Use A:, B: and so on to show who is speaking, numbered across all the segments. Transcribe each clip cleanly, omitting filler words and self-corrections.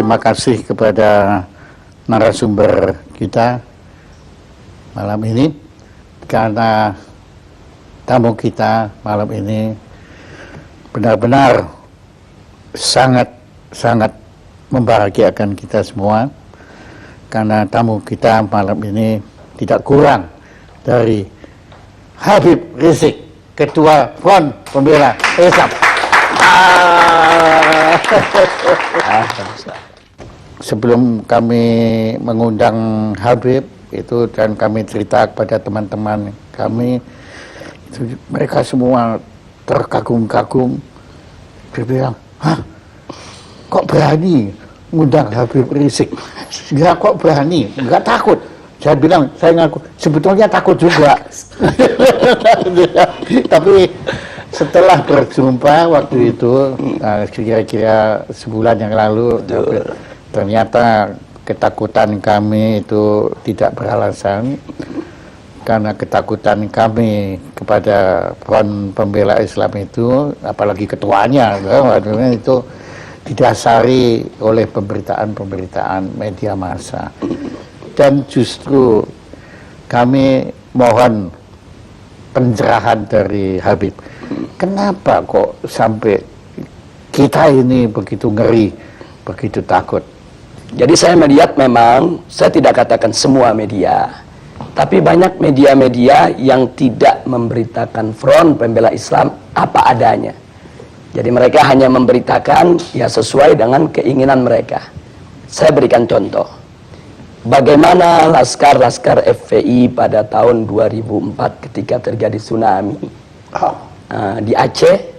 A: terima kasih kepada narasumber kita malam ini, karena tamu kita malam ini benar-benar sangat membahagiakan kita semua, karena tamu kita malam ini tidak kurang dari Habib Rizik, Ketua Front Pembela Islam. Sebelum kami mengundang Habib itu dan kami cerita kepada teman-teman kami, itu mereka semua terkagum-kagum. Dia bilang, hah, kok berani ngundang Habib Rizik? Ya kok berani, nggak takut? Saya bilang, saya ngaku, sebetulnya takut juga. Tapi setelah berjumpa waktu itu, kira-kira sebulan yang lalu, ternyata ketakutan kami itu tidak beralasan, karena ketakutan kami kepada Front Pembela Islam itu, apalagi ketuanya, itu didasari oleh pemberitaan-pemberitaan media massa. Dan justru kami mohon pencerahan dari Habib. Kenapa kok sampai kita ini begitu ngeri, begitu takut?
B: Jadi saya melihat memang, saya tidak katakan semua media, tapi banyak media-media yang tidak memberitakan Front Pembela Islam apa adanya. Jadi mereka hanya memberitakan ya sesuai dengan keinginan mereka. Saya berikan contoh. Bagaimana laskar-laskar FPI pada tahun 2004 ketika terjadi tsunami di Aceh,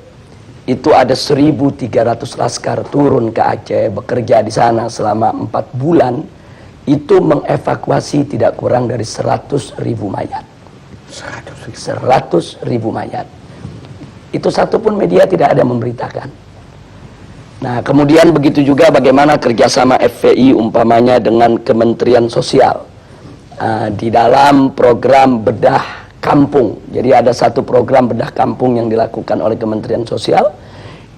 B: itu ada 1.300 laskar turun ke Aceh, bekerja di sana selama 4 bulan, itu mengevakuasi tidak kurang dari 100.000 mayat. 100.000 mayat. Itu satu pun media tidak ada memberitakan. Nah, kemudian begitu juga bagaimana kerjasama FPI umpamanya dengan Kementerian Sosial di dalam program bedah kampung. Jadi ada satu program bedah kampung yang dilakukan oleh Kementerian Sosial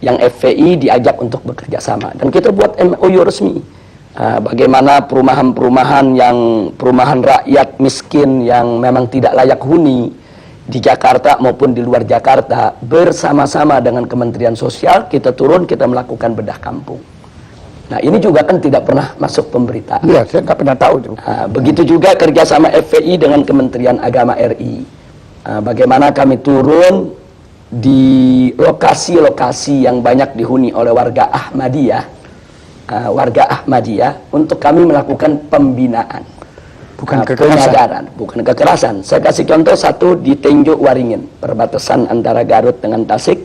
B: yang FPI diajak untuk bekerja sama. Dan kita buat MOU resmi. Bagaimana perumahan-perumahan perumahan rakyat miskin yang memang tidak layak huni di Jakarta maupun di luar Jakarta, bersama-sama dengan Kementerian Sosial kita turun, kita melakukan bedah kampung. Nah, ini juga kan tidak pernah masuk pemberitaan.
A: Iya, saya nggak pernah tahu.
B: Begitu juga kerjasama FPI dengan Kementerian Agama RI. Bagaimana kami turun di lokasi-lokasi yang banyak dihuni oleh warga Ahmadiyah, untuk kami melakukan pembinaan. Bukan kekerasan. Bukan kekerasan. Saya kasih contoh satu di Tenjo Waringin, perbatasan antara Garut dengan Tasik.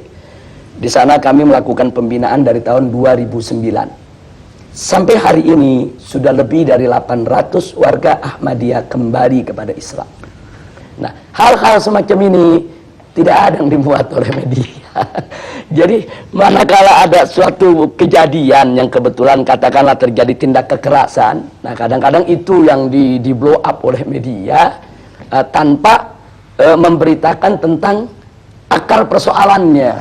B: Di sana kami melakukan pembinaan dari tahun 2009. Sampai hari ini sudah lebih dari 800 warga Ahmadiyah kembali kepada Islam. Nah, hal-hal semacam ini tidak ada yang dimuat oleh media. Jadi manakala ada suatu kejadian yang kebetulan katakanlah terjadi tindak kekerasan, nah kadang-kadang itu yang di blow up oleh media tanpa memberitakan tentang akar persoalannya.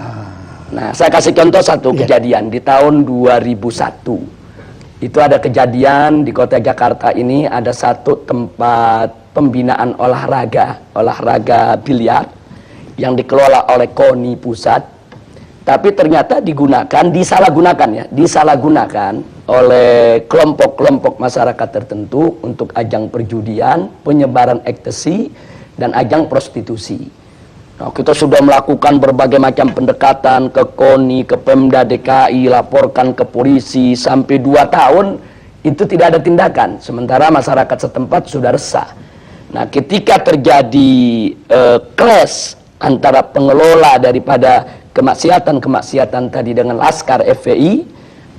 B: Nah, saya kasih contoh satu kejadian di tahun 2001. Itu ada kejadian di kota Jakarta ini, ada satu tempat pembinaan olahraga biliar yang dikelola oleh KONI pusat, tapi ternyata disalahgunakan oleh kelompok-kelompok masyarakat tertentu untuk ajang perjudian, penyebaran ekstasi, dan ajang prostitusi. Nah, kita sudah melakukan berbagai macam pendekatan ke KONI, ke Pemda DKI, laporkan ke polisi, sampai 2 tahun itu tidak ada tindakan, sementara masyarakat setempat sudah resah. Nah, ketika terjadi clash antara pengelola daripada kemaksiatan tadi dengan laskar FPI,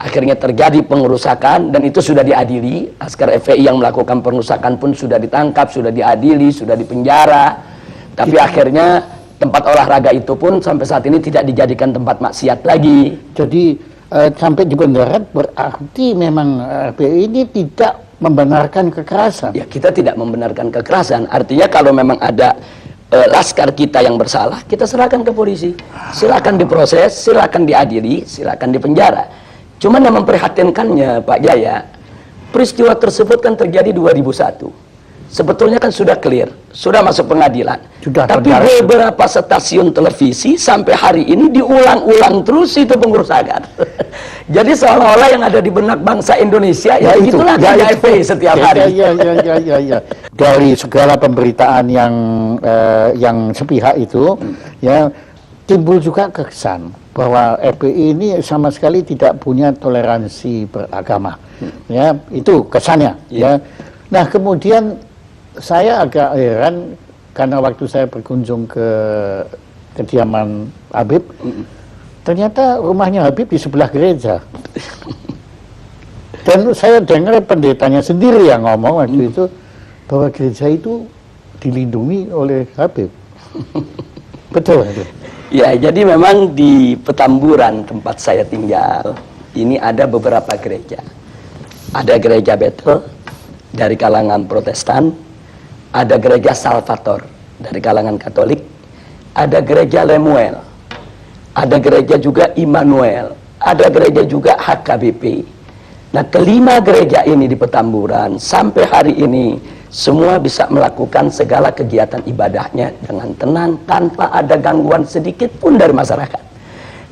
B: akhirnya terjadi pengerusakan, dan itu sudah diadili. Laskar FPI yang melakukan pengerusakan pun sudah ditangkap, sudah diadili, sudah dipenjara. Tapi akhirnya tempat olahraga itu pun sampai saat ini tidak dijadikan tempat maksiat lagi.
A: Jadi sampai di bendera berarti memang FPI ini tidak membenarkan kekerasan.
B: Ya, kita tidak membenarkan kekerasan. Artinya kalau memang ada laskar kita yang bersalah, kita serahkan ke polisi, silakan diproses, silakan diadili, silakan dipenjara. Cuman yang memprihatinkannya Pak Jaya, peristiwa tersebut kan terjadi 2001. Sebetulnya kan sudah clear, sudah masuk pengadilan. Tapi beberapa stasiun televisi sampai hari ini diulang-ulang terus itu pengurusan. Jadi seolah-olah yang ada di benak bangsa Indonesia ya itulah KJP setiap hari.
A: Ya. Dari segala pemberitaan yang sepihak itu, ya timbul juga kesan bahwa FPI ini sama sekali tidak punya toleransi beragama. Ya, itu kesannya. Ya. Nah, kemudian saya agak heran karena waktu saya berkunjung ke kediaman Habib, ternyata rumahnya Habib di sebelah gereja. Dan saya dengar pendetanya sendiri yang ngomong waktu itu bahwa gereja itu dilindungi oleh Habib. Betul itu.
B: Ya, jadi memang di Petamburan tempat saya tinggal ini ada beberapa gereja. Ada gereja Bethel dari kalangan Protestan, ada gereja Salvator dari kalangan Katolik, ada gereja Lemuel, ada gereja juga Immanuel, ada gereja juga HKBP. Nah, kelima gereja ini di Petamburan sampai hari ini semua bisa melakukan segala kegiatan ibadahnya dengan tenang tanpa ada gangguan sedikit pun dari masyarakat.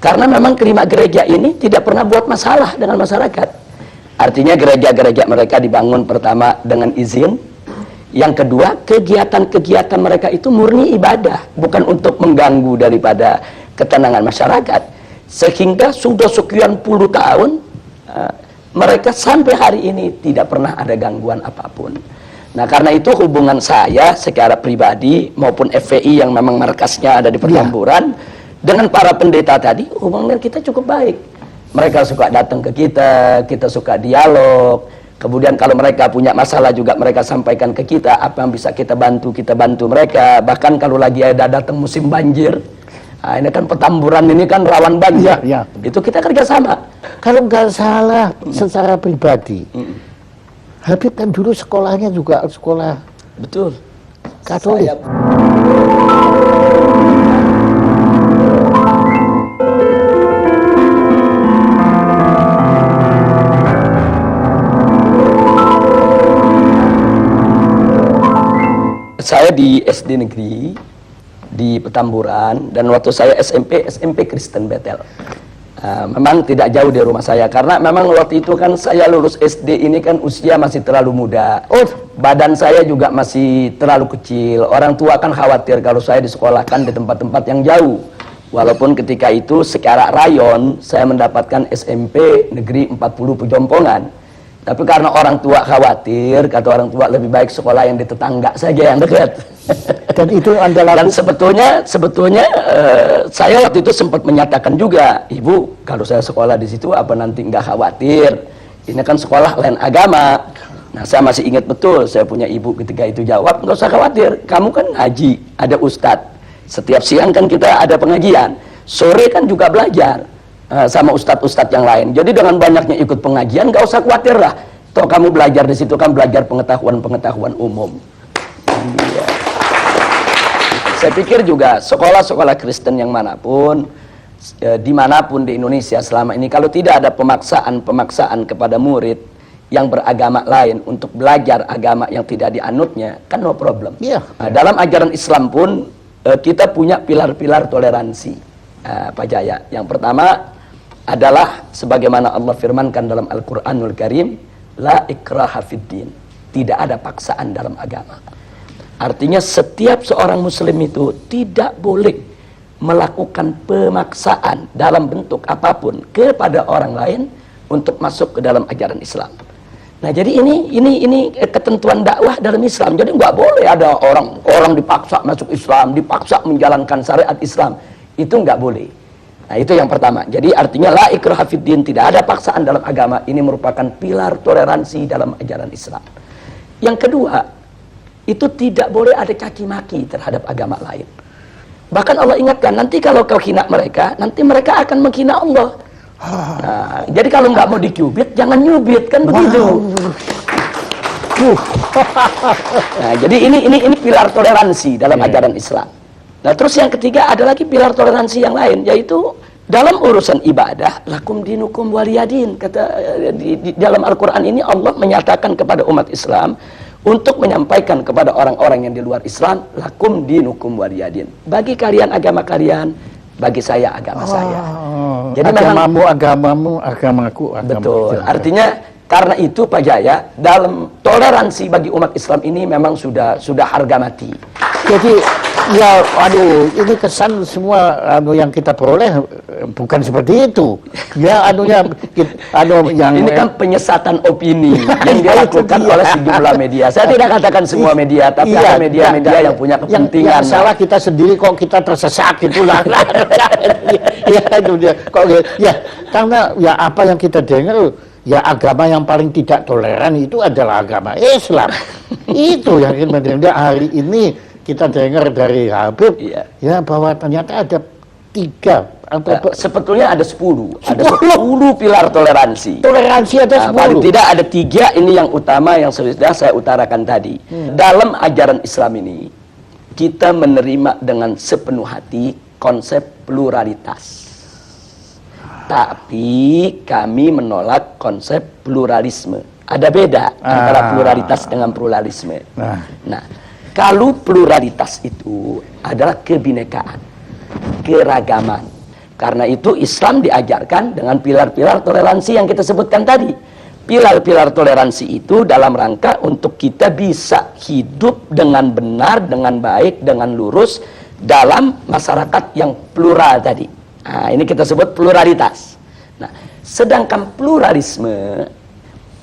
B: Karena memang kelima gereja ini tidak pernah buat masalah dengan masyarakat. Artinya gereja-gereja mereka dibangun pertama dengan izin. Yang kedua, kegiatan-kegiatan mereka itu murni ibadah, bukan untuk mengganggu daripada ketenangan masyarakat. Sehingga sudah sekian puluh tahun, mereka sampai hari ini tidak pernah ada gangguan apapun. Nah, karena itu hubungan saya secara pribadi maupun FPI yang memang markasnya ada di Petamburan, dengan para pendeta tadi, hubungan kita cukup baik. Mereka suka datang ke kita suka dialog. Kemudian kalau mereka punya masalah juga mereka sampaikan ke kita, apa yang bisa kita bantu mereka. Bahkan kalau lagi ada datang musim banjir, nah ini kan Petamburan ini kan rawan banjir, itu kita kerjasama.
A: Kalau nggak salah secara pribadi, Habib kan dulu sekolahnya juga sekolah
B: betul
A: Katolik.
B: Saya di SD negeri di Petamburan, dan waktu saya SMP Kristen Bethel. Memang tidak jauh dari rumah saya, karena memang waktu itu kan saya lulus SD ini kan usia masih terlalu muda. Badan saya juga masih terlalu kecil. Orang tua kan khawatir kalau saya disekolahkan di tempat-tempat yang jauh. Walaupun ketika itu secara rayon saya mendapatkan SMP negeri 40 Pejompongan. Tapi karena orang tua khawatir, kata orang tua lebih baik sekolah yang di tetangga saja yang dekat.
A: Dan itu Anda lakukan?
B: Dan sebetulnya saya waktu itu sempat menyatakan juga, Ibu, kalau saya sekolah di situ apa nanti nggak khawatir? Ini kan sekolah lain agama. Nah, saya masih ingat betul, saya punya ibu ketika itu jawab, nggak usah khawatir, kamu kan ngaji, ada ustadz. Setiap siang kan kita ada pengajian, sore kan juga belajar sama ustadz-ustadz yang lain. Jadi dengan banyaknya ikut pengajian, nggak usah khawatir lah. Toh kamu belajar di situ kan belajar pengetahuan umum. Iya. Saya pikir juga sekolah-sekolah Kristen yang manapun, dimanapun di Indonesia selama ini, kalau tidak ada pemaksaan kepada murid yang beragama lain untuk belajar agama yang tidak dianutnya, kan no problem. Nah, dalam ajaran Islam pun kita punya pilar-pilar toleransi, Pak Jaya. Yang pertama adalah sebagaimana Allah firmankan dalam Al-Quranul Karim, la ikraha fiddin, tidak ada paksaan dalam agama. Artinya setiap seorang muslim itu tidak boleh melakukan pemaksaan dalam bentuk apapun kepada orang lain untuk masuk ke dalam ajaran Islam. Nah, jadi ini ketentuan dakwah dalam Islam. Jadi nggak boleh ada orang dipaksa masuk Islam, dipaksa menjalankan syariat Islam. Itu nggak boleh. Nah, itu yang pertama. Jadi artinya la ikraha fiddin, tidak ada paksaan dalam agama. Ini merupakan pilar toleransi dalam ajaran Islam. Yang kedua, itu tidak boleh ada caci maki terhadap agama lain. Bahkan Allah ingatkan, nanti kalau kau hina mereka, nanti mereka akan menghina Allah. Nah, jadi kalau nggak mau dicubit, jangan nyubit, kan begitu. Nah, jadi ini pilar toleransi dalam ajaran Islam. Nah, terus yang ketiga ada lagi pilar toleransi yang lain, yaitu dalam urusan ibadah, lakum dinukum waliyadin. Kata di dalam Al-Quran ini Allah menyatakan kepada umat Islam untuk menyampaikan kepada orang-orang yang di luar Islam, lakum dinukum waliyadin. Bagi kalian agama kalian, bagi saya agama saya.
A: Jadi agamamu agamamu, agamaku agamaku.
B: Betul. Artinya karena itu Pak Jaya, dalam toleransi bagi umat Islam ini memang sudah harga mati.
A: Jadi ya, aduh, ini kesan semua yang kita peroleh bukan seperti itu. Ya,
B: ini kan penyesatan opini yang dilakukan oleh sejumlah media. Saya tidak katakan semua media, tapi ada media-media yang punya kepentingan.
A: Yang salah kita sendiri kok kita tersesat itulah. Ya, itu dia. Kok ya, karena ya apa yang kita dengar, ya agama yang paling tidak toleran itu adalah agama Islam. Itu yang kita hari ini kita dengar dari Habib, ya bahwa ternyata ada 3 atau
B: sebetulnya ada 10. Ada 10 pilar toleransi.
A: Toleransi ada 10.
B: Paling tidak ada 3 ini yang utama yang sudah saya utarakan tadi. Dalam ajaran Islam ini kita menerima dengan sepenuh hati konsep pluralitas. Tapi kami menolak konsep pluralisme. Ada beda antara pluralitas dengan pluralisme. Nah, kalau pluralitas itu adalah kebinekaan, keragaman. Karena itu Islam diajarkan dengan pilar-pilar toleransi yang kita sebutkan tadi. Pilar-pilar toleransi itu dalam rangka untuk kita bisa hidup dengan benar, dengan baik, dengan lurus dalam masyarakat yang plural tadi. Nah, ini kita sebut pluralitas. Nah, sedangkan pluralisme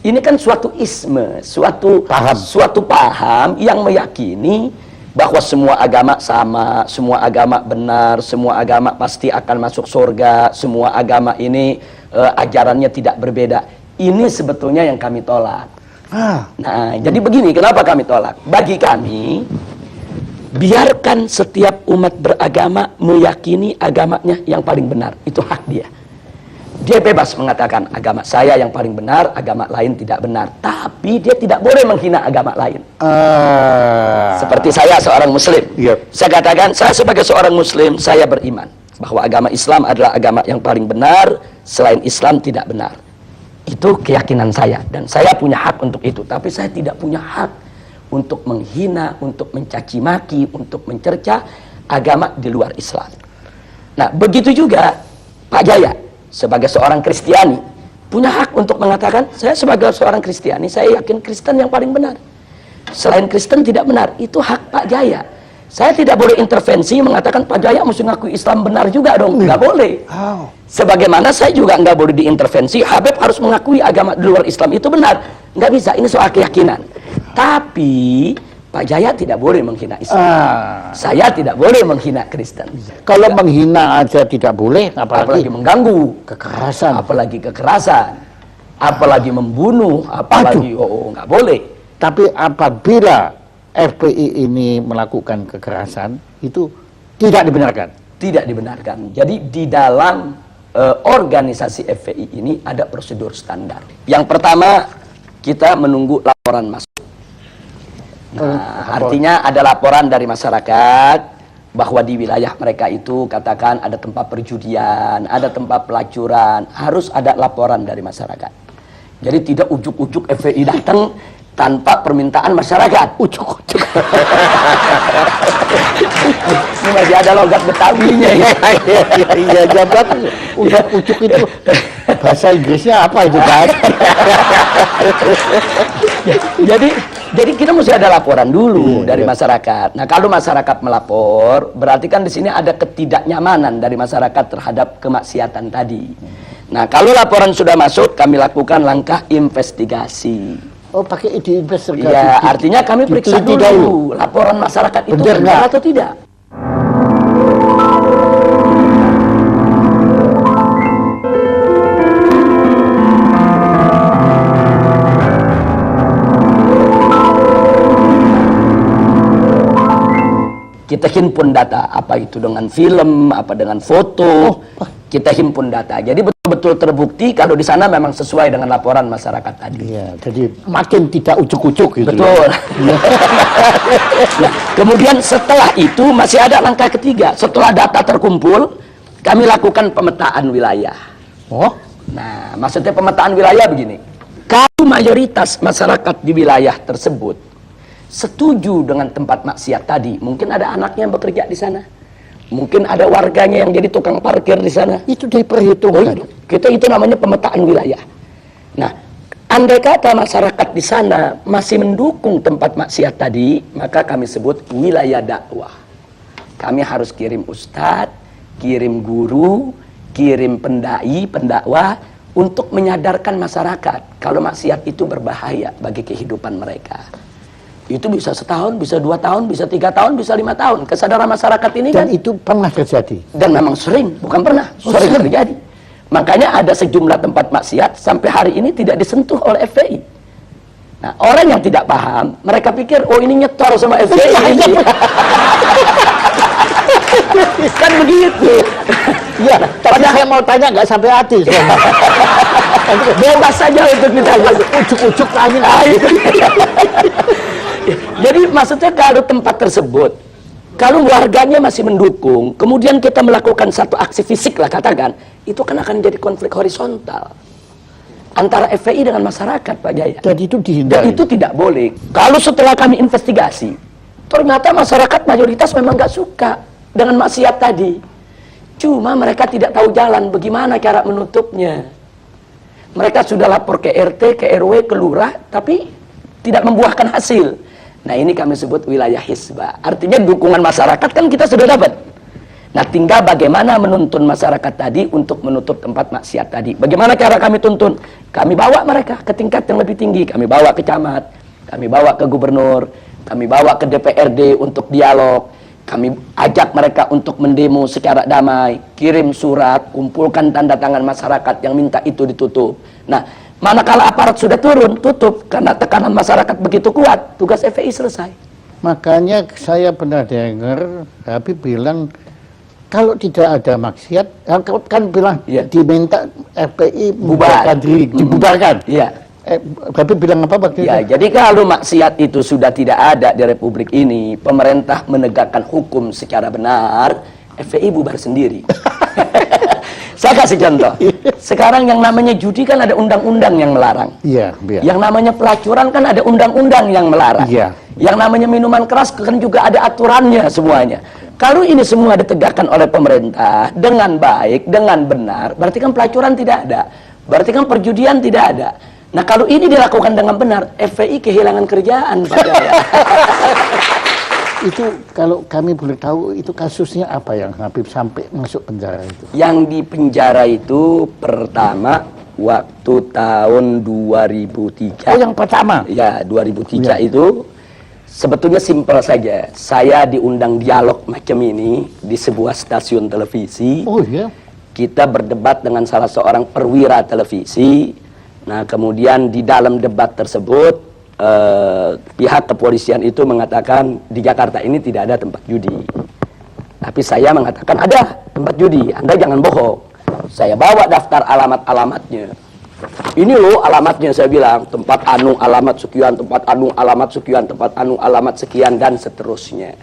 B: ini kan suatu isme, suatu paham yang meyakini bahwa semua agama sama, semua agama benar, semua agama pasti akan masuk surga, semua agama ini ajarannya tidak berbeda. Ini sebetulnya yang kami tolak. Nah, jadi begini, kenapa kami tolak? Bagi kami, biarkan setiap umat beragama meyakini agamanya yang paling benar. Itu hak dia. Dia bebas mengatakan agama saya yang paling benar, agama lain tidak benar. Tapi dia tidak boleh menghina agama lain. Seperti saya seorang muslim. Saya katakan, saya sebagai seorang muslim, saya beriman bahwa agama Islam adalah agama yang paling benar, selain Islam tidak benar. Itu keyakinan saya. Dan saya punya hak untuk itu. Tapi saya tidak punya hak untuk menghina, untuk mencaci maki, untuk mencerca agama di luar Islam. Nah, begitu juga Pak Jaya sebagai seorang Kristiani punya hak untuk mengatakan, saya sebagai seorang Kristiani, saya yakin Kristen yang paling benar. Selain Kristen tidak benar. Itu hak Pak Jaya. Saya tidak boleh intervensi mengatakan Pak Jaya mesti ngaku Islam benar juga dong. Nggak boleh. Sebagaimana saya juga nggak boleh diintervensi, Habib harus mengakui agama di luar Islam itu benar. Nggak bisa, ini soal keyakinan. Tapi Pak Jaya tidak boleh menghina Islam. Saya tidak boleh menghina Kristen.
A: Kalau menghina aja tidak boleh,
B: apalagi mengganggu, apalagi kekerasan, apalagi membunuh, apalagi nggak boleh.
A: Tapi apabila FPI ini melakukan kekerasan, itu tidak dibenarkan.
B: Tidak dibenarkan. Jadi di dalam organisasi FPI ini ada prosedur standar. Yang pertama, kita menunggu laporan masuk. Nah, artinya ada laporan dari masyarakat bahwa di wilayah mereka itu katakan ada tempat perjudian, ada tempat pelacuran, harus ada laporan dari masyarakat. Jadi tidak ujuk-ujuk FPI datang tanpa permintaan masyarakat. Ujuk-ujuk. Ini masih ada logat Betawinya ya.
A: Iya, jabat ujuk-ujuk itu. Bahasa Inggrisnya apa itu, Pak?
B: Jadi kita mesti ada laporan dulu dari masyarakat. Nah, kalau masyarakat melapor, berarti kan di sini ada ketidaknyamanan dari masyarakat terhadap kemaksiatan tadi. Nah, kalau laporan sudah masuk, kami lakukan langkah investigasi.
A: Oh, pakai investigasi.
B: Iya, artinya kami periksa dulu laporan masyarakat itu benar atau tidak. Kita himpun data, apa itu dengan film, apa dengan foto, kita himpun data. Jadi betul-betul terbukti kalau di sana memang sesuai dengan laporan masyarakat tadi.
A: Iya, jadi makin tidak ujuk-ujuk gitu.
B: Betul. Nah, kemudian setelah itu masih ada langkah ketiga. Setelah data terkumpul, Kami lakukan pemetaan wilayah.
A: Oh,
B: Nah, maksudnya pemetaan wilayah begini. Kalau mayoritas masyarakat di wilayah tersebut setuju dengan tempat maksiat tadi, mungkin ada anaknya yang bekerja di sana, mungkin ada warganya yang jadi tukang parkir di sana.
A: itu diperhitungkan.
B: Kita itu namanya pemetaan wilayah. Nah, andai kata masyarakat di sana masih mendukung tempat maksiat tadi, maka kami sebut wilayah dakwah. Kami harus kirim ustadz, kirim guru, kirim pendai, pendakwah untuk menyadarkan masyarakat kalau maksiat itu berbahaya bagi kehidupan mereka. Itu bisa setahun, bisa 2 tahun, bisa 3 tahun, bisa 5 tahun. Kesadaran masyarakat ini
A: Dan
B: kan,
A: itu pernah terjadi.
B: dan memang sering, bukan pernah, sering terjadi. Makanya ada sejumlah tempat maksiat sampai hari ini tidak disentuh oleh FPI. Nah, orang yang tidak paham, mereka pikir, oh ini nyetor sama FPI. Kan begitu.
A: Iya, tapi saya mau tanya nggak sampai hati.
B: Bebas saja untuk ditanya.
A: Ujuk-ujuk tanya.
B: Jadi maksudnya kalau tempat tersebut, kalau warganya masih mendukung, kemudian kita melakukan satu aksi fisik lah katakan, itu kan akan jadi konflik horizontal antara FPI dengan masyarakat, Pak Jaya.
A: Dan itu
B: Dan
A: dihindari.
B: itu tidak boleh. Kalau setelah kami investigasi, ternyata masyarakat mayoritas memang nggak suka dengan maksiat tadi. Cuma mereka tidak tahu jalan bagaimana cara menutupnya. Mereka sudah lapor ke RT, ke RW, ke lurah, tapi tidak membuahkan hasil. Nah, ini kami sebut wilayah hisbah. Artinya dukungan masyarakat kan kita sudah dapat. Nah, tinggal bagaimana menuntun masyarakat tadi untuk menutup tempat maksiat tadi. Bagaimana cara kami tuntun? Kami bawa mereka ke tingkat yang lebih tinggi. Kami bawa ke camat, kami bawa ke gubernur, kami bawa ke DPRD untuk dialog. Kami ajak mereka untuk mendemo secara damai, kirim surat, kumpulkan tanda tangan masyarakat yang minta itu ditutup. Nah, manakala aparat sudah turun, tutup, karena tekanan masyarakat begitu kuat, tugas FPI selesai.
A: Makanya saya pernah dengar Habib bilang kalau tidak ada maksiat, kan bilang
B: Iya.
A: diminta FPI
B: Bubar.
A: membubarkan diri, dibubarkan.
B: Iya.
A: Habib bilang apa waktu
B: Ya,
A: itu?
B: jadi kalau maksiat itu sudah tidak ada di Republik ini, pemerintah menegakkan hukum secara benar, FPI bubar sendiri. Saya kasih contoh. Sekarang yang namanya judi kan ada undang-undang yang melarang.
A: Iya, iya.
B: Yang namanya pelacuran kan ada undang-undang yang melarang.
A: Iya.
B: Yang namanya minuman keras kan juga ada aturannya semuanya. Kalau ini semua ditegakkan oleh pemerintah dengan baik, dengan benar, berarti kan pelacuran tidak ada. Berarti kan perjudian tidak ada. Nah, kalau ini dilakukan dengan benar, FPI kehilangan kerjaan, Pak Jaya.
A: Itu kalau kami boleh tahu itu kasusnya apa yang Habib sampai masuk penjara itu?
B: Yang di penjara itu pertama waktu tahun 2003.
A: Oh, yang pertama.
B: Ya, 2003
A: Ya.
B: itu sebetulnya simpel saja. Saya diundang dialog macam ini di sebuah stasiun televisi.
A: Oh iya.
B: Kita berdebat dengan salah seorang perwira televisi. Nah, kemudian di dalam debat tersebut pihak kepolisian itu mengatakan di Jakarta ini tidak ada tempat judi. Tapi saya mengatakan ada tempat judi, Anda jangan bohong. Saya bawa daftar alamat-alamatnya. Ini loh alamatnya, saya bilang, tempat anu alamat sekian, tempat anu alamat sekian, tempat anu alamat sekian, dan seterusnya.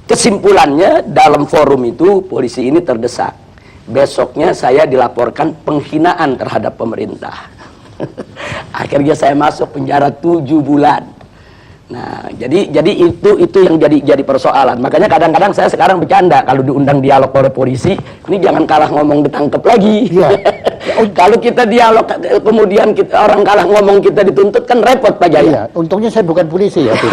B: Kesimpulannya, dalam forum itu polisi ini terdesak. Besoknya saya dilaporkan penghinaan terhadap pemerintah. Akhirnya saya masuk penjara 7 bulan. Nah, jadi itu yang jadi persoalan. Makanya kadang-kadang saya sekarang bercanda kalau diundang dialog oleh polisi, ini jangan kalah ngomong ditangkap lagi.
A: Iya.
B: Kalau kita dialog kemudian orang kalah ngomong kita dituntut kan repot, Pak Jaya.
A: Iya, untungnya saya bukan polisi ya. Habib.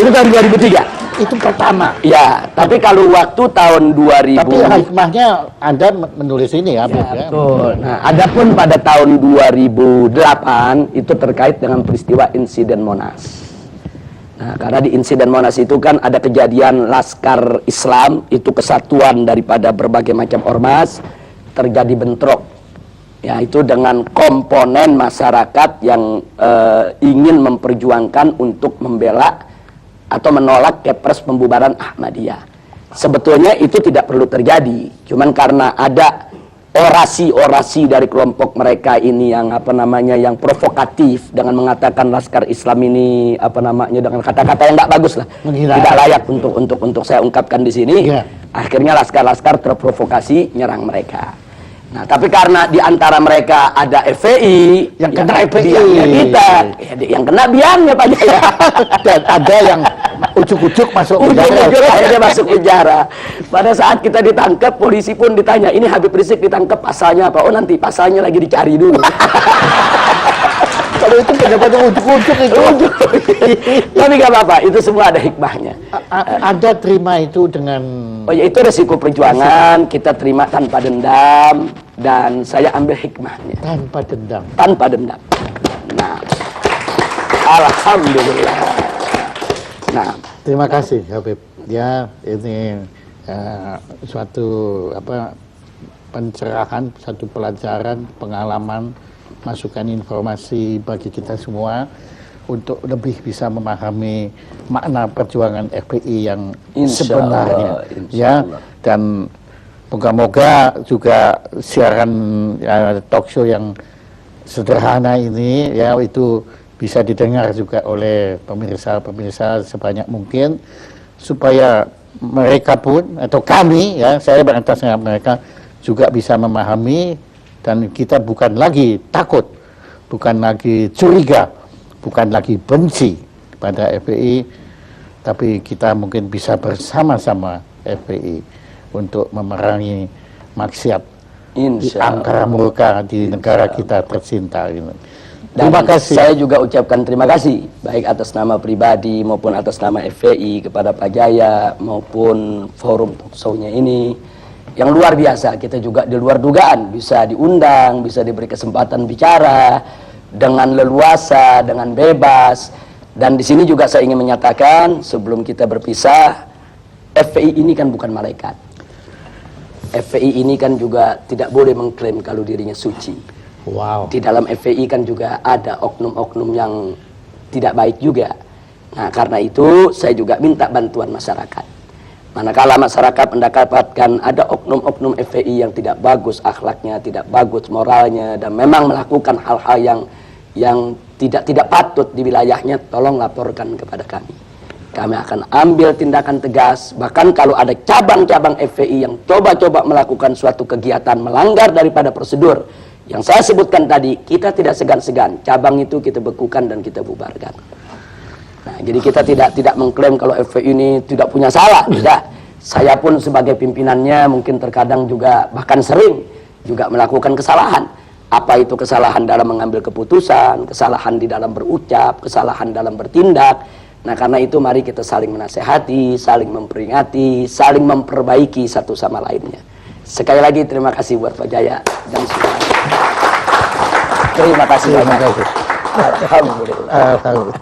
B: Itu tahun 2003.
A: Itu pertama.
B: Ya, tapi kalau waktu tahun 2000.
A: Tapi hikmahnya Anda menulis ini ya, Habib, ya.
B: Betul. Nah, adapun pada tahun 2008 itu terkait dengan peristiwa insiden Monas. Nah, karena di insiden Monas itu kan ada kejadian Laskar Islam, itu kesatuan daripada berbagai macam ormas, terjadi bentrok. Ya, itu dengan komponen masyarakat yang ingin memperjuangkan untuk membela atau menolak Kepres pembubaran Ahmadiyah. Sebetulnya itu tidak perlu terjadi, cuman karena ada orasi-orasi dari kelompok mereka ini yang yang provokatif dengan mengatakan Laskar Islam ini dengan kata-kata yang nggak bagus lah,
A: Menghina.
B: tidak layak untuk saya ungkapkan di sini.
A: Yeah.
B: Akhirnya laskar-laskar terprovokasi nyerang mereka. Nah, tapi karena di antara mereka ada FPI
A: yang kena FPI,
B: biangnya kita, yang kena biangnya Pak Jaya.
A: Dan ada yang ujuk-ujuk masuk penjara.
B: Ujung-ujung akhirnya masuk penjara. Pada saat kita ditangkap, polisi pun ditanya, ini Habib Rizik ditangkap pasalnya apa? Oh, nanti pasalnya lagi dicari dulu.
A: Kalau itu pendapat ujuk-ujuk itu.
B: Tapi gak apa-apa, itu semua ada hikmahnya.
A: Anda terima itu dengan...
B: Oh ya, itu resiko perjuangan, kita terima tanpa dendam, dan saya ambil hikmahnya.
A: Tanpa dendam.
B: Tanpa dendam. Nah, alhamdulillah. Nah,
A: terima kasih Habib. Ya, ini suatu pencerahan, satu pelajaran, pengalaman, masukan informasi bagi kita semua untuk lebih bisa memahami makna perjuangan FPI yang sebenarnya. Ya, dan moga-moga juga siaran talk show yang sederhana ini ya itu bisa didengar juga oleh pemirsa-pemirsa sebanyak mungkin supaya mereka pun atau kami ya saya beratasnya mereka juga bisa memahami dan kita bukan lagi takut, bukan lagi curiga, bukan lagi benci pada FPI, tapi kita mungkin bisa bersama-sama FPI untuk memerangi maksiat di angkara murka di negara kita tercinta ini. Terima kasih. Saya
B: juga ucapkan terima kasih baik atas nama pribadi maupun atas nama FPI kepada Pak Jaya maupun forum talk show-nya ini yang luar biasa. Kita juga di luar dugaan bisa diundang, bisa diberi kesempatan bicara dengan leluasa, dengan bebas. Dan di sini juga saya ingin menyatakan sebelum kita berpisah, FPI ini kan bukan malaikat. FPI ini kan juga tidak boleh mengklaim kalau dirinya suci.
A: Wow.
B: Di dalam FPI kan juga ada oknum-oknum yang tidak baik juga. Nah, karena itu saya juga minta bantuan masyarakat. Manakala masyarakat mendapatkan ada oknum-oknum FPI yang tidak bagus akhlaknya, tidak bagus moralnya, dan memang melakukan hal-hal yang tidak patut di wilayahnya, tolong laporkan kepada kami. Kami akan ambil tindakan tegas. Bahkan kalau ada cabang-cabang FPI yang coba-coba melakukan suatu kegiatan melanggar daripada prosedur yang saya sebutkan tadi, kita tidak segan-segan. Cabang itu kita bekukan dan kita bubarkan. Nah, jadi kita tidak mengklaim kalau FPI ini tidak punya salah, tidak. Saya pun sebagai pimpinannya mungkin terkadang juga bahkan sering juga melakukan kesalahan. Apa itu kesalahan dalam mengambil keputusan, kesalahan di dalam berucap, kesalahan dalam bertindak. Nah, karena itu mari kita saling menasehati, saling memperingati, saling memperbaiki satu sama lainnya. Sekali lagi terima kasih buat Pak Jaya dan semua. Terima kasih banyak. Alhamdulillah.